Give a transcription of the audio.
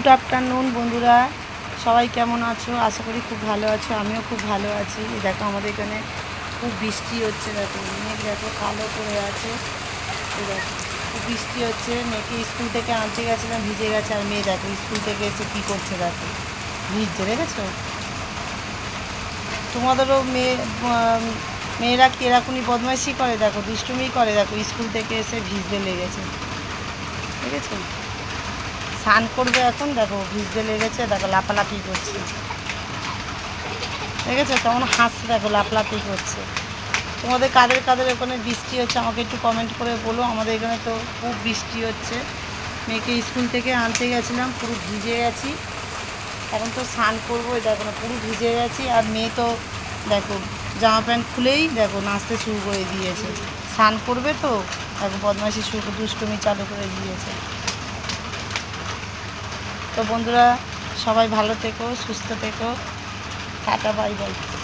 Good afternoon বন্ধুরা, সবাই কেমন আছো? আশা করি খুব ভালো আছো। আমিও খুব ভালো আছি। দেখো আমাদের এখানে খুব বৃষ্টি হচ্ছে। দেখো মেঘ দেখো কালো করে আছে। দেখো খুব বৃষ্টি হচ্ছে। মেয়েকে স্কুল থেকে আনতে গেছিলাম, ভিজে গেছে। আর মেয়ে দেখো স্কুল থেকে এসে কী করছে, দেখো ভিজছে, দেখেছো? তোমাদেরও মেয়েরা কি এরকমই বদমাইশি করে? দেখো দুষ্টুমি করে। দেখো স্কুল থেকে এসে ভিজতে লেগেছে, দেখেছো? স্নান করবে এখন, দেখো ভিজতে লেগেছে, দেখো লাফালাফি করছে, দেখেছো কেমন হাসছে? দেখো লাফালাফি করছে। তোমাদের কাদের কাদের ওখানে বৃষ্টি হচ্ছে আমাকে একটু কমেন্ট করে বলো। আমাদের এখানে তো খুব বৃষ্টি হচ্ছে। মেয়েকে স্কুল থেকে আনতে গেছিলাম, পুরো ভিজে গেছি। এখন তো স্নান করবো, দেখো না পুরো ভিজে গেছি। আর মেয়ে তো দেখো জামা প্যান্ট খুলেই দেখো নাচতে শুরু করে দিয়েছে। স্নান করবে তো দেখো বদমাইশি শুরু, দুষ্টুমি চালু করে দিয়েছে। তো বন্ধুরা, সবাই ভালো থেকো, সুস্থ থেকো। Tata, bye bye.